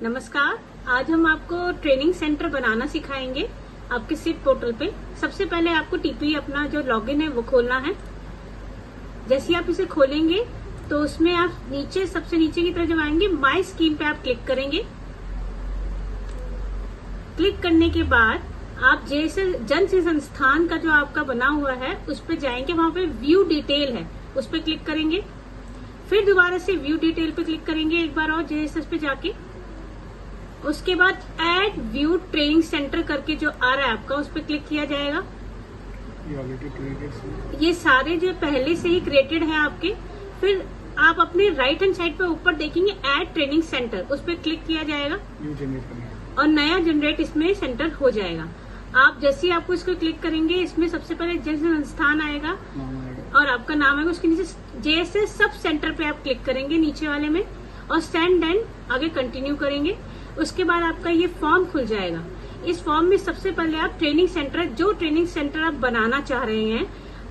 नमस्कार। आज हम आपको ट्रेनिंग सेंटर बनाना सिखाएंगे आपके सिट पोर्टल पे। सबसे पहले आपको टीपी अपना जो लॉगिन है वो खोलना है। जैसे आप इसे खोलेंगे तो उसमें आप नीचे सबसे नीचे की तरफ जब आएंगे माई स्कीम पे आप क्लिक करेंगे। क्लिक करने के बाद आप जैसे जन संस्थान का जो आपका बना हुआ है उस पर जाएंगे, वहां पे व्यू डिटेल है उस पर क्लिक करेंगे। फिर दोबारा से व्यू डिटेल पे क्लिक करेंगे एक बार और जेएसएस पे जाके। उसके बाद ऐड व्यू ट्रेनिंग सेंटर करके जो आ रहा है आपका उस पर क्लिक किया जाएगा। ये सारे जो पहले से ही क्रिएटेड हैं आपके। फिर आप अपने राइट हैंड साइड पे ऊपर देखेंगे ऐड ट्रेनिंग सेंटर, उस पर क्लिक किया जाएगा और नया जनरेट इसमें सेंटर हो जाएगा। आप जैसे ही आपको इसको क्लिक करेंगे इसमें सबसे पहले जन संस्थान आएगा और आपका नाम आएगा। उसके नीचे जेएसएस सब सेंटर पे आप क्लिक करेंगे नीचे वाले में और सेंड एंड आगे कंटिन्यू करेंगे। उसके बाद आपका ये फॉर्म खुल जाएगा। इस फॉर्म में सबसे पहले आप ट्रेनिंग सेंटर, जो ट्रेनिंग सेंटर आप बनाना चाह रहे हैं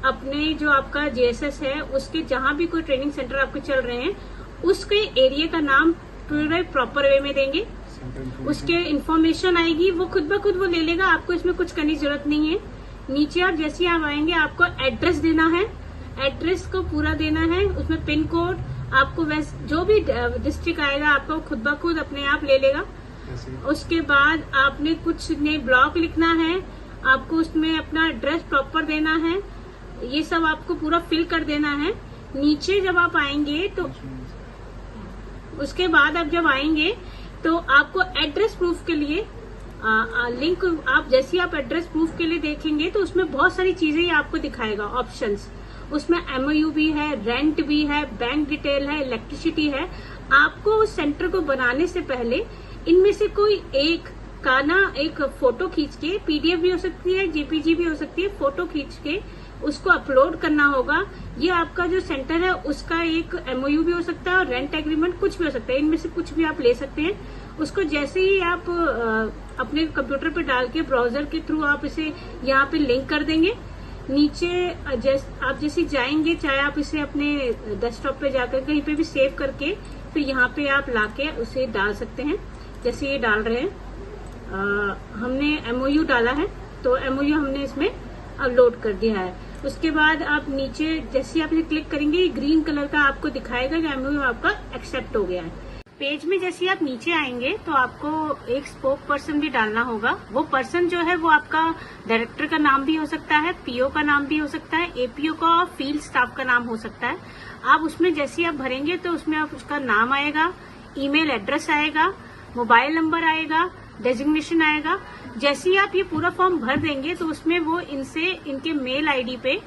अपने जो आपका जेएसएस है उसके जहां भी कोई ट्रेनिंग सेंटर आपके चल रहे हैं उसके एरिया का नाम पूरे प्रॉपर वे में देंगे। उसके इन्फॉर्मेशन आएगी, वो खुद ब खुद वो ले लेगा, आपको इसमें कुछ करने की जरूरत नहीं है। नीचे आप जैसे आप आएंगे आपको एड्रेस देना है, एड्रेस को पूरा देना है। उसमें पिन कोड आपको जो भी डिस्ट्रिक्ट आएगा आपको खुद ब खुद अपने आप ले लेगा। उसके बाद आपने कुछ ने ब्लॉक लिखना है, आपको उसमें अपना एड्रेस प्रॉपर देना है, ये सब आपको पूरा फिल कर देना है। नीचे जब आप आएंगे तो उसके बाद आप जब आएंगे तो आपको एड्रेस प्रूफ के लिए लिंक, आप जैसे आप एड्रेस प्रूफ के लिए देखेंगे तो उसमें बहुत सारी चीजें आपको दिखाएगा ऑप्शंस। उसमें एमओयू भी है, रेंट भी है, बैंक डिटेल है, इलेक्ट्रिसिटी है। आपको उस सेंटर को बनाने से पहले इनमें से कोई एक का ना एक फोटो खींच के, पीडीएफ भी हो सकती है, जेपीजी भी हो सकती है, फोटो खींच के उसको अपलोड करना होगा। ये आपका जो सेंटर है उसका एक एमओयू भी हो सकता है और रेंट एग्रीमेंट कुछ भी हो सकता है, इनमें से कुछ भी आप ले सकते हैं। उसको जैसे ही आप अपने कंप्यूटर पे डाल के ब्राउजर के थ्रू आप इसे यहाँ पे लिंक कर देंगे। नीचे आप जैसे जाएंगे, चाहे आप इसे अपने डेस्कटॉप पे जाकर कहीं पे भी सेव करके फिर यहाँ पे आप लाके उसे डाल सकते हैं। जैसे ये डाल रहे हैं, हमने एमओयू डाला है तो एमओयू हमने इसमें अपलोड कर दिया है। उसके बाद आप नीचे जैसे आप इसे क्लिक करेंगे ग्रीन कलर का आपको दिखाएगा कि एमओयू आपका एक्सेप्ट हो गया है। पेज में जैसे आप नीचे आएंगे तो आपको एक स्पोक पर्सन भी डालना होगा। वो पर्सन जो है वो आपका डायरेक्टर का नाम भी हो सकता है, पीओ का नाम भी हो सकता है, एपीओ का और फील्ड स्टाफ का नाम हो सकता है। आप उसमें जैसे ही आप भरेंगे तो उसमें आप उसका नाम आएगा, ईमेल एड्रेस आएगा, मोबाइल नंबर आएगा, डेजिग्नेशन आएगा। जैसे ही आप ये पूरा फॉर्म भर देंगे तो उसमें वो इनसे इनके मेल आईडी पे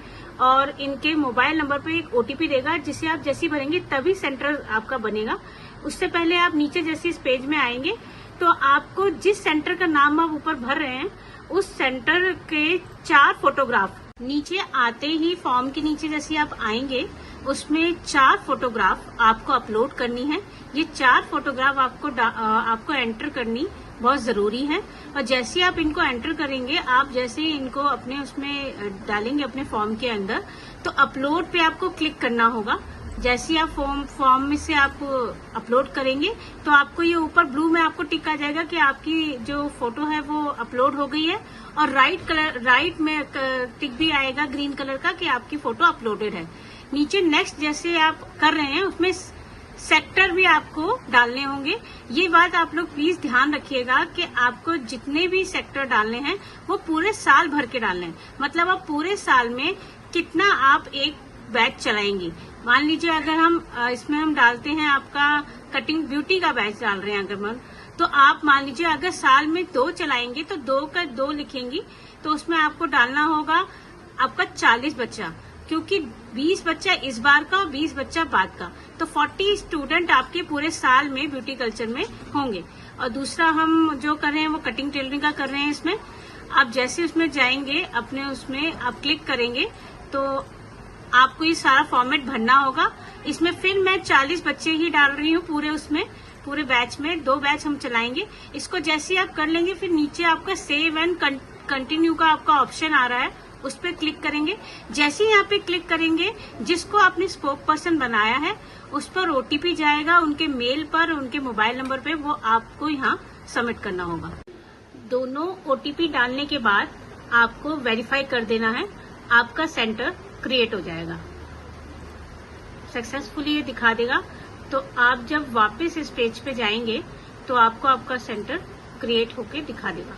और इनके मोबाइल नंबर पे एक ओटीपी देगा, जिसे आप जैसे ही भरेंगे तभी सेंटर आपका बनेगा। उससे पहले आप नीचे जैसे इस पेज में आएंगे तो आपको जिस सेंटर का नाम आप ऊपर भर रहे हैं उस सेंटर के 4 फोटोग्राफ नीचे आते ही फॉर्म के नीचे जैसे आप आएंगे उसमें 4 फोटोग्राफ आपको अपलोड करनी है। ये 4 फोटोग्राफ आपको एंटर करनी बहुत जरूरी है। और जैसे आप इनको एंटर करेंगे, आप जैसे इनको अपने उसमें डालेंगे अपने फॉर्म के अंदर, तो अपलोड पे आपको क्लिक करना होगा। जैसे आप फॉर्म में से आप अपलोड करेंगे तो आपको ये ऊपर ब्लू में आपको टिक आ जाएगा कि आपकी जो फोटो है वो अपलोड हो गई है, और राइट में टिक भी आएगा ग्रीन कलर का कि आपकी फोटो अपलोडेड है। नीचे नेक्स्ट जैसे आप कर रहे हैं उसमें सेक्टर भी आपको डालने होंगे। ये बात आप लोग प्लीज ध्यान रखिएगा कि आपको जितने भी सेक्टर डालने हैं वो पूरे साल भर के डालने हैं। मतलब आप पूरे साल में कितना आप एक बैच चलाएंगे। मान लीजिए अगर इसमें हम डालते हैं आपका कटिंग ब्यूटी का बैच डाल रहे हैं अगर तो आप मान लीजिए अगर साल में 2 चलाएंगे तो 2 का 2 लिखेंगी तो उसमें आपको डालना होगा आपका 40 बच्चा, क्योंकि 20 बच्चा इस बार का और 20 बच्चा बाद का, तो 40 स्टूडेंट आपके पूरे साल में ब्यूटी कल्चर में होंगे। और दूसरा हम जो कर रहे हैं वो कटिंग टेलरिंग का कर रहे हैं। इसमें आप जैसे उसमें जाएंगे अपने उसमें आप क्लिक करेंगे तो आपको ये सारा फॉर्मेट भरना होगा। इसमें फिर मैं 40 बच्चे ही डाल रही हूँ पूरे बैच में। 2 बैच हम चलाएंगे। इसको जैसे आप कर लेंगे फिर नीचे आपका सेव एंड कंटिन्यू का आपका ऑप्शन आ रहा है, उस पर क्लिक करेंगे। जैसे ही यहाँ पे क्लिक करेंगे, जिसको आपने स्पोक पर्सन बनाया है उस पर OTP जाएगा, उनके मेल पर, उनके मोबाइल नंबर पे, वो आपको यहाँ सबमिट करना होगा। दोनों OTP डालने के बाद आपको वेरीफाई कर देना है, आपका सेंटर क्रिएट हो जाएगा, सक्सेसफुली ये दिखा देगा। तो आप जब वापस इस पेज पे जाएंगे तो आपको आपका सेंटर क्रिएट होके दिखा देगा।